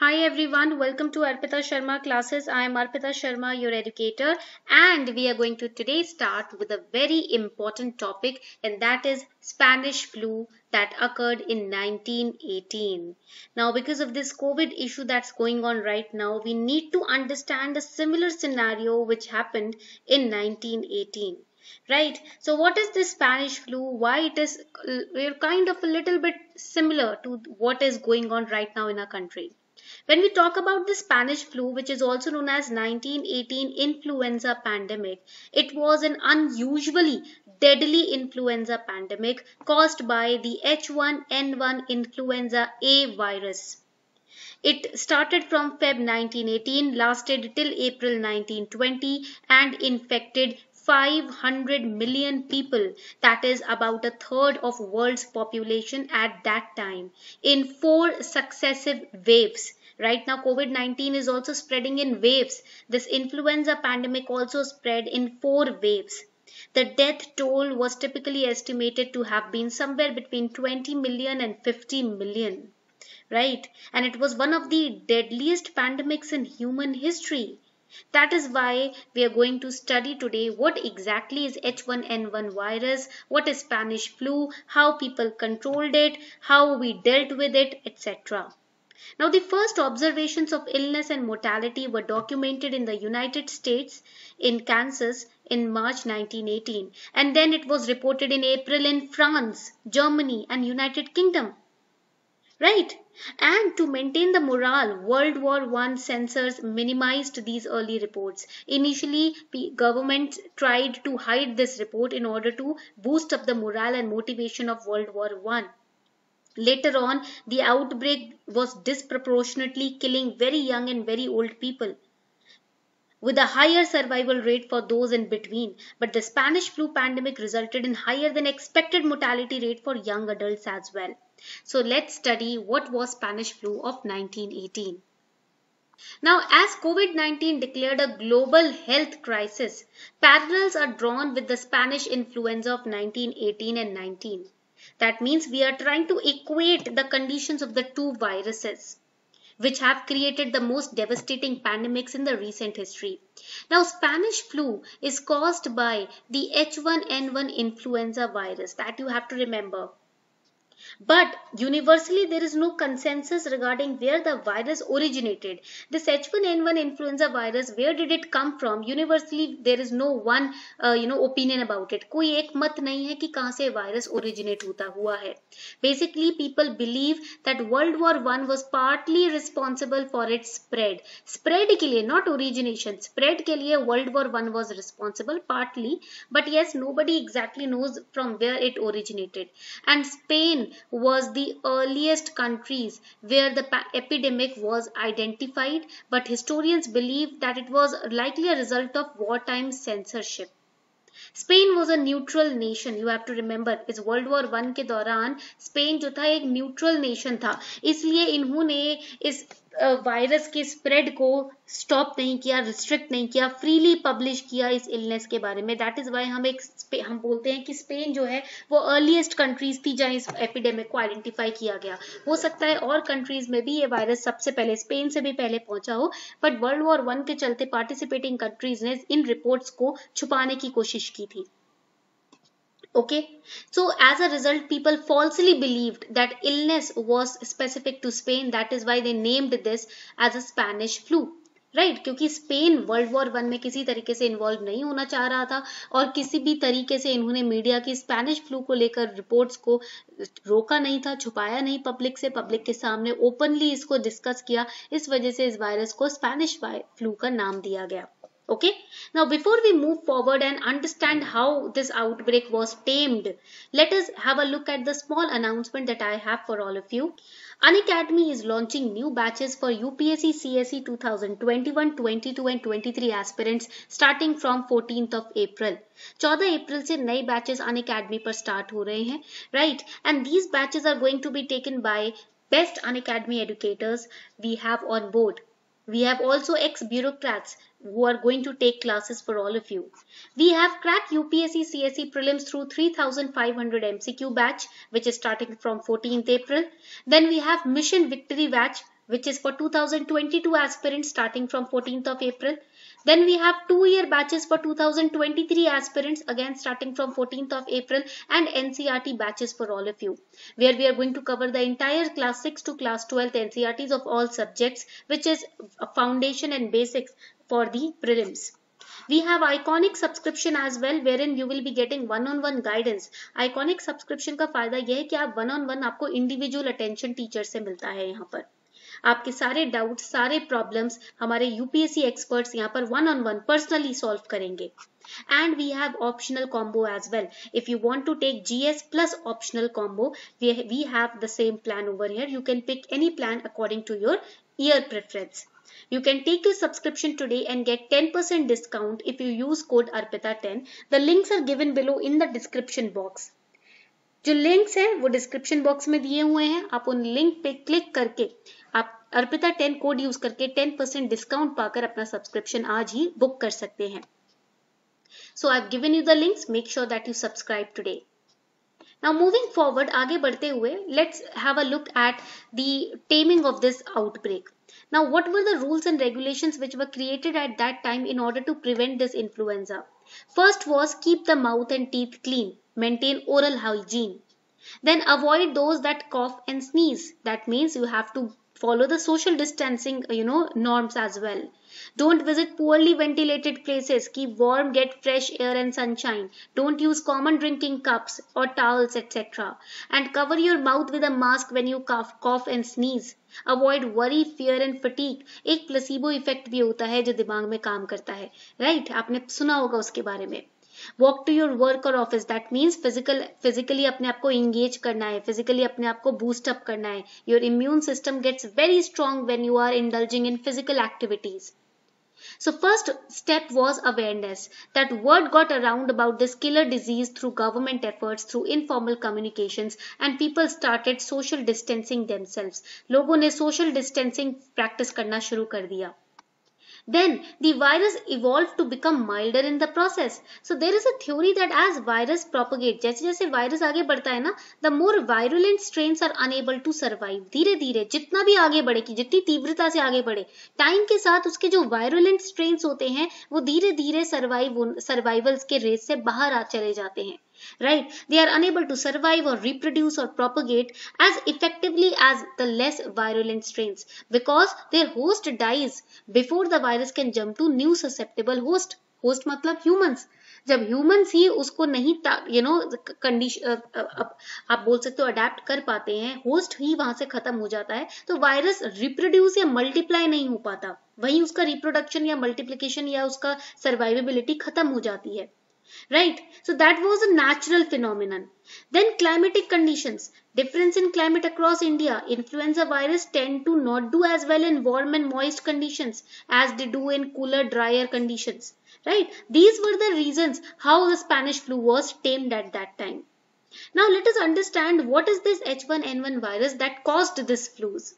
Hi everyone, welcome to Arpita Sharma classes. I am Arpita Sharma, your educator, and we are going to today start with a very important topic, and that is Spanish flu that occurred in 1918. Now, because of this COVID issue that's going on right now, we need to understand a similar scenario which happened in 1918. Right. So, what is this Spanish flu? Why it is kind of a little bit similar to what is going on right now in our country? When we talk about the Spanish flu, which is also known as 1918 influenza pandemic, it was an unusually deadly influenza pandemic caused by the H1N1 influenza A virus. It started from Feb 1918, lasted till April 1920, and infected 500 million people, that is about a third of world's population at that time, in four successive waves. Right now COVID-19 is also spreading in waves. This influenza pandemic also spread in four waves. The death toll was typically estimated to have been somewhere between 20 million and 50 million, right? And it was one of the deadliest pandemics in human history. That is why we are going to study today what exactly is H1N1 virus, what is Spanish flu, how people controlled it, how we dealt with it, etc. Now, the first observations of illness and mortality were documented in the United States in Kansas in March 1918, and then it was reported in April in France, Germany, and United Kingdom. Right? And to maintain the morale, World War I censors minimized these early reports. Initially, government tried to hide this report in order to boost up the morale and motivation of World War I. Later on, the outbreak was disproportionately killing very young and very old people, with a higher survival rate for those in between. But the Spanish flu pandemic resulted in higher than expected mortality rate for young adults as well. So let's study what was Spanish flu of 1918. Now, as COVID-19 declared a global health crisis, parallels are drawn with the Spanish influenza of 1918 and 19. That means we are trying to equate the conditions of the two viruses, which have created the most devastating pandemics in the recent history. Now, Spanish flu is caused by the H1N1 influenza virus, that you have to remember. But universally, there is no consensus regarding where the virus originated. This H1N1 influenza virus, where did it come from? Universally, there is no one opinion about it. कोई एक मत नहीं है कि कहाँ से virus originate होता हुआ है. Basically, people believe that World War I was partly responsible for its spread. Spread के लिए, not origination. Spread के लिए World War I was responsible partly, but yes, nobody exactly knows from where it originated. And Spain was the earliest countries where the epidemic was identified, but historians believe that it was likely a result of wartime censorship. Spain was a neutral nation, you have to remember. इस world war one के दौरान Spain जो था एक neutral nation था, इसलिए इन्होंने इस वायरस के स्प्रेड को स्टॉप नहीं किया, रिस्ट्रिक्ट नहीं किया, फ्रीली पब्लिश किया इस इलनेस के बारे में. दैट इज वाई हम बोलते हैं कि स्पेन जो है वो अर्लीस्ट कंट्रीज थी जहां इस एपिडेमिक को आइडेंटिफाई किया गया. हो सकता है और कंट्रीज में भी ये वायरस सबसे पहले, स्पेन से भी पहले पहुंचा हो, बट वर्ल्ड वॉर वन के चलते पार्टिसिपेटिंग कंट्रीज ने इन रिपोर्ट्स को छुपाने की कोशिश की थी. Okay, so as a result, people falsely believed that illness was specific to Spain. That is why they named this as a Spanish flu. Right क्योंकि स्पेन वर्ल्ड वॉर वन में किसी तरीके से इन्वॉल्व नहीं होना चाह रहा था और किसी भी तरीके से इन्होंने मीडिया की स्पेनिश फ्लू को लेकर रिपोर्ट्स को रोका नहीं था, छुपाया नहीं पब्लिक से, पब्लिक के सामने ओपनली इसको डिस्कस किया. इस वजह से इस वायरस को स्पेनिश फ्लू का नाम दिया गया. Okay, now before we move forward and understand how this outbreak was tamed, let us have a look at the small announcement that I have for all of you. Unacademy is launching new batches for UPSC CSE 2021, 22 and 23 aspirants starting from 14th of April. 14 अप्रैल से नए batches Unacademy पर start हो रहे हैं, right? And these batches are going to be taken by best Unacademy educators we have on board. We have also ex-bureaucrats who are going to take classes for all of you. We have cracked UPSC CSE prelims through 3500 MCQ batch, which is starting from 14th April. Then we have Mission Victory batch, which is for 2022 aspirants starting from 14th of April. Then we have 2-year batches for 2023 aspirants, again starting from 14th of April, and NCERT batches for all of you, where we are going to cover the entire class 6 to class 12 NCERTs of all subjects, which is a foundation and basics for the prelims. We have Iconic subscription as well, wherein you will be getting one-on-one guidance. Iconic subscription का फायदा यह है कि आप one-on-one आपको individual attention teacher से मिलता है यहाँ पर. आपके सारे डाउट्स, सारे प्रॉब्लम्स हमारे यूपीएससी एक्सपर्ट्स यहाँ पर one-on-one पर्सनली सॉल्व करेंगे. And we have optional combo as well. If you want to take GS plus optional combo, we have the same plan over here. You can pick any plan according to your year preference. You can take your subscription today and get 10% discount if you use code ARPITA10. The links are given below in the description box. जो links हैं वो description box में दिए हुए हैं. आप उन link पे क्लिक करके आप अर्पिता 10 कोड यूज करके 10% डिस्काउंट पाकर अपना सब्सक्रिप्शन आज ही बुक कर सकते हैं. So I've given you the links. Make sure that you subscribe today. Now moving forward, आगे बढ़ते हुए, let's have a look at the taming of this outbreak. Now, what were the rules and regulations which were created at that time in order to prevent this influenza? First was keep the mouth and teeth clean, maintain oral hygiene. Then avoid those that cough and sneeze. That means you have to follow the social distancing, norms as well. Don't visit poorly ventilated places. Keep warm, get fresh air and sunshine. Don't use common drinking cups or towels, etc. And cover your mouth with a mask when you cough and sneeze. Avoid worry, fear and fatigue. एक placebo effect भी होता है जो दिमाग में काम करता है, right? आपने सुना होगा उसके बारे में. Walk to your work or office. That means physically अपने आप को engage करना है, physically अपने आप को boost up करना है. Your immune system gets very strong when you are indulging in physical activities. So first step was awareness. That word got around about this killer disease through government efforts, through informal communications, and people started social distancing themselves. लोगों ने social distancing practice करना शुरू कर दिया. Then the virus evolved to become milder in the process. So there is a theory that as virus propagates, जैसे जैसे virus आगे बढ़ता है ना, the more virulent strains are unable to survive. धीरे धीरे जितना भी आगे बढ़े, कि जितनी तीव्रता से आगे बढ़े, टाइम के साथ उसके जो virulent strains होते हैं वो धीरे धीरे सर्वाइवल्स के रेस से बाहर आ चले जाते हैं. Right? They are unable to survive or reproduce or propagate as effectively as the less virulent strains because their host dies before the virus can jump to new susceptible host. Host मतलब humans. जब humans ही उसको नहीं condition आप बोल सकते हो adapt कर पाते हैं, होस्ट ही वहां से खत्म हो जाता है, तो वायरस रिप्रोड्यूस या मल्टीप्लाई नहीं हो पाता, वहीं उसका रिप्रोडक्शन या मल्टीप्लिकेशन या उसका सर्वाइवेबिलिटी खत्म हो जाती है. Right? So that was a natural phenomenon. Then climatic conditions. Difference in climate across India. Influenza virus tend to not do as well in warm and moist conditions as they do in cooler, drier conditions. Right? These were the reasons how the Spanish flu was tamed at that time. Now let us understand what is this H1N1 virus that caused this flus.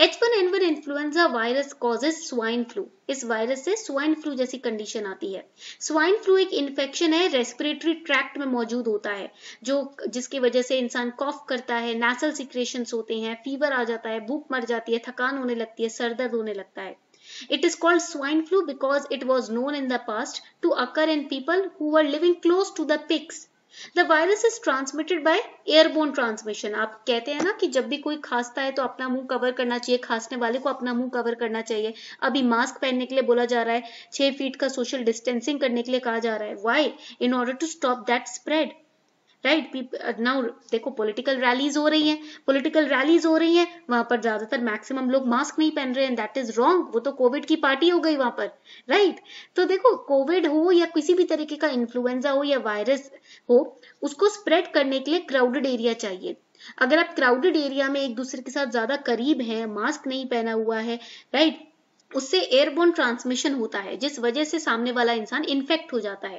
H1N1 influenza virus causes swine flu. इस virus से swine flu जैसी condition आती है. Swine flu एक infection है, respiratory tract में मौजूद होता है, जिसकी वजह से इंसान कॉफ करता है, नेसल सिक्रेशंस होते हैं, फीवर आ जाता है, भूख मर जाती है, थकान होने लगती है, सर दर्द होने लगता है. It is called swine flu because it was known in the past to occur in people who were living close to the pigs. The virus is transmitted by airborne transmission. आप कहते हैं ना कि जब भी कोई खांसता है तो अपना मुंह कवर करना चाहिए, खांसने वाले को अपना मुंह कवर करना चाहिए. अभी मास्क पहनने के लिए बोला जा रहा है, 6 फीट का सोशल डिस्टेंसिंग करने के लिए कहा जा रहा है. Why? In order to stop that spread. Right. Now देखो पॉलिटिकल रैलीज हो रही हैं, वहां पर ज्यादातर मैक्सिमम लोग मास्क नहीं पहन रहे हैं. That is wrong. वो तो कोविड की पार्टी हो गई वहां पर. राइट. तो देखो कोविड हो या किसी भी तरीके का इन्फ्लुएंजा हो या वायरस हो, उसको स्प्रेड करने के लिए क्राउडेड एरिया चाहिए. अगर आप क्राउडेड एरिया में एक दूसरे के साथ ज्यादा करीब हैं, मास्क नहीं पहना हुआ है, राइट, उससे एयरबोर्न ट्रांसमिशन होता है, जिस वजह से सामने वाला इंसान इन्फेक्ट हो जाता है.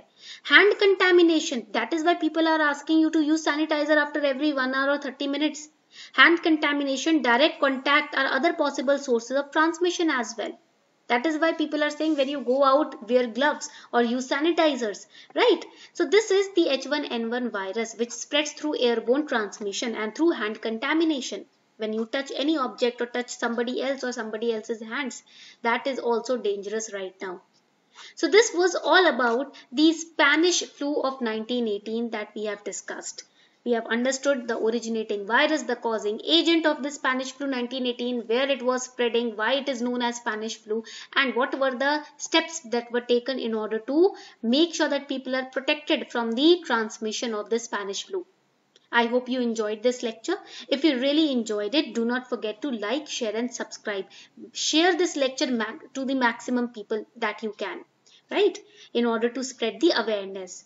Hand contamination. That is why people are asking you to use sanitiser after every 1 hour or 30 minutes. Hand contamination, direct contact are other possible sources of transmission as well. That is why people are saying when you go out, wear gloves or use sanitizers, right? So this is the H1N1 virus which spreads through airborne transmission and through hand contamination. When you touch any object or touch somebody else or somebody else's hands, that is also dangerous right now. So this was all about the Spanish flu of 1918 that we have discussed. We have understood the originating virus, the causing agent of the Spanish flu 1918, where it was spreading, why it is known as Spanish flu, and what were the steps that were taken in order to make sure that people are protected from the transmission of the Spanish flu. I hope you enjoyed this lecture. If you really enjoyed it, do not forget to like, share and subscribe. Share this lecture to the maximum people that you can, right? In order to spread the awareness.